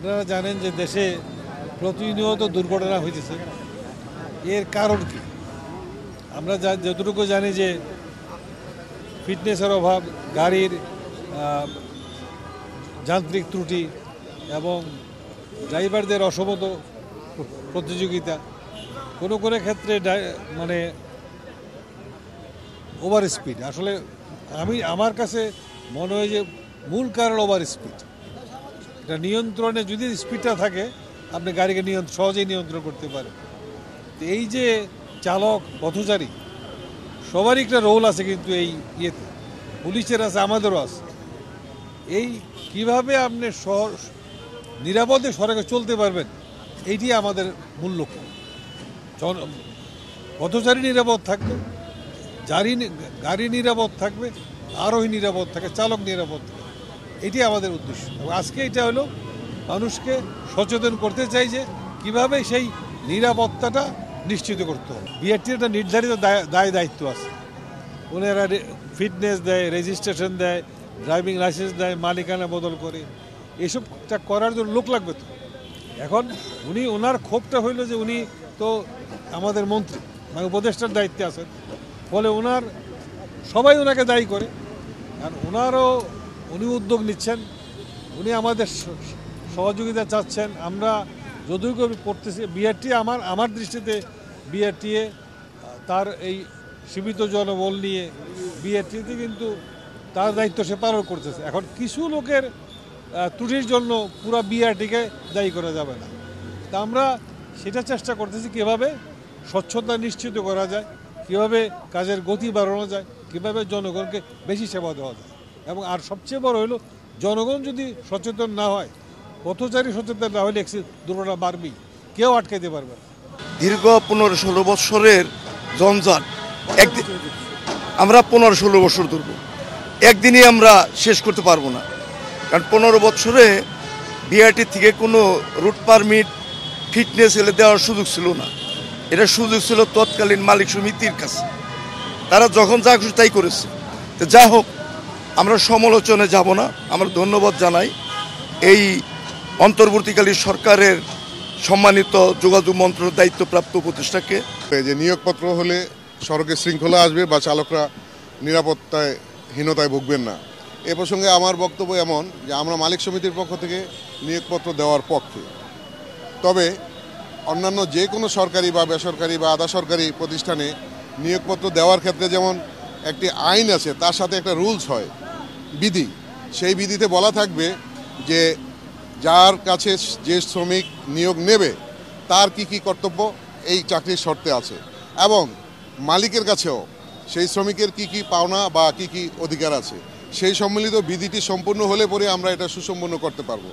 আপনারা জানেন যে দেশে প্রতিনিয়ত দুর্ঘটনা হইতেছে। এর কারণ কি? আমরা যতটুকু জানি যে ফিটনেসের অভাব, গাড়ির যান্ত্রিক ত্রুটি এবং ড্রাইভারদের অসমত প্রতিযোগিতা, কোনো কোনো ক্ষেত্রে মানে ওভার স্পিড। আসলে আমার কাছে মনে হয় যে মূল কারণ ওভার স্পিড। এটা নিয়ন্ত্রণে যদি স্পিডটা থাকে আপনি গাড়িকে সহজেই নিয়ন্ত্রণ করতে পারেন। এই যে চালক পথচারী সবারই একটা রোল আছে, কিন্তু এই ইয়েতে পুলিশের আছে, আমাদেরও আছে। এই কিভাবে আপনি নিরাপদে সড়কে চলতে পারবেন, এইটি আমাদের মূল লক্ষ্য। পথচারী নিরাপদ থাকবে, গাড়ি নিরাপদ থাকবে, আরোহী নিরাপদ থাকে, চালক নিরাপদ থাকে, এটি আমাদের উদ্দেশ্য। এবং আজকে এটা হলো মানুষকে সচেতন করতে চাই যে কীভাবে সেই নিরাপত্তাটা নিশ্চিত করতে হবে। বিআরটির একটা নির্ধারিত দায়িত্ব আছে। ওনারা ফিটনেস দেয়, রেজিস্ট্রেশন দেয়, ড্রাইভিং লাইসেন্স দেয়, মালিকানা বদল করে, এসবটা করার জন্য লোক লাগবে। তো এখন ওনার ক্ষোভটা হইল যে উনি তো আমাদের মন্ত্রী, মানে উপদেষ্টার দায়িত্বে আছেন, ফলে সবাই ওনাকে দায়ী করে। আর উনি উদ্যোগ নিচ্ছেন, উনি আমাদের সহযোগিতা চাচ্ছেন। আমরা যদিও পড়তেছি বিআরটি, আমার দৃষ্টিতে বিআরটিএ তার এই সীমিত জনবল নিয়ে বিআরটিতে কিন্তু তার দায়িত্ব সে পালন করতেছে। এখন কিছু লোকের ত্রুটির জন্য পুরো বিআরটিকে দায়ী করা যাবে না। তা আমরা সেটা চেষ্টা করতেছি কীভাবে স্বচ্ছতা নিশ্চিত করা যায়, কীভাবে কাজের গতি বাড়ানো যায়, কীভাবে জনগণকে বেশি সেবা দেওয়া যায়। এবং আর সবচেয়ে বড় হলো জনগণ যদি সচেতন না হয়, পথচারী সচেতন না হলে দুর্ঘটনা বাড়বেই, কেউ আটকাইতে পারবে না। দীর্ঘ 15-16 বছরের জঞ্জাট আমরা 15-16 বছর ধরব, একদিনই আমরা শেষ করতে পারবো না। কারণ 15 বছরে বিআরটি থেকে কোনো রুট পারমিট, ফিটনেস এলে দেওয়ার সুযোগ ছিল না। এটা সুযোগ ছিল তৎকালীন মালিক সমিতির কাছে, তারা যখন যা খুশি তাই করেছে। তো যা হোক, আমরা সমালোচনায় যাব না। আমরা ধন্যবাদ জানাই এই অন্তর্বর্তীকালীন সরকারের সম্মানিত যোগাযোগ মন্ত্রণালয়ের দায়িত্বপ্রাপ্ত উপদেষ্টাকে। যে নিয়োগপত্র হলে সড়কে শৃঙ্খলা আসবে বা চালকরা নিরাপত্তায় হীনতায় ভুগবেন না। এ প্রসঙ্গে আমার বক্তব্য এমন যে আমরা মালিক সমিতির পক্ষ থেকে নিয়োগপত্র দেওয়ার পক্ষে। তবে অন্যান্য যে কোনো সরকারি বা বেসরকারি বা আধা সরকারি প্রতিষ্ঠানে নিয়োগপত্র দেওয়ার ক্ষেত্রে যেমন একটি আইন আছে, তার সাথে একটা রুলস হয়, বিধি। সেই বিধিতে বলা থাকবে যে যার কাছে যে শ্রমিক নিয়োগ নেবে তার কি কি কর্তব্য এই চাকরির শর্তে আছে, এবং মালিকের কাছেও সেই শ্রমিকের কি কি পাওনা বা কি কি অধিকার আছে, সেই সম্মিলিত বিধিটি সম্পূর্ণ হলে পরে আমরা এটা সুসম্পন্ন করতে পারবো।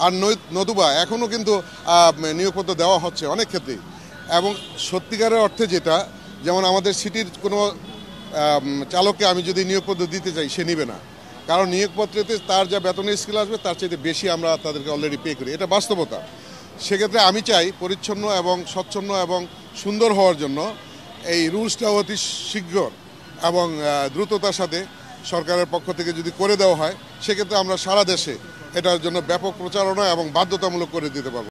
আর নতুবা এখনও কিন্তু নিয়োগপত্র দেওয়া হচ্ছে অনেক ক্ষেত্রেই, এবং সত্যিকারের অর্থে যেটা, যেমন আমাদের সিটির কোনো চালককে আমি যদি নিয়োগপত্র দিতে চাই, সে নিবে না। কারণ নিয়োগপত্রেতে তার যা বেতনের স্কেল আসবে তার চাইতে বেশি আমরা তাদেরকে অলরেডি পে করি, এটা বাস্তবতা। সেক্ষেত্রে আমি চাই পরিচ্ছন্ন এবং স্বচ্ছন্ন এবং সুন্দর হওয়ার জন্য এই রুলসটা অতি শীঘ্র এবং দ্রুততার সাথে সরকারের পক্ষ থেকে যদি করে দেওয়া হয়, সেক্ষেত্রে আমরা সারা দেশে এটার জন্য ব্যাপক প্রচারণা এবং বাধ্যতামূলক করে দিতে পারবো।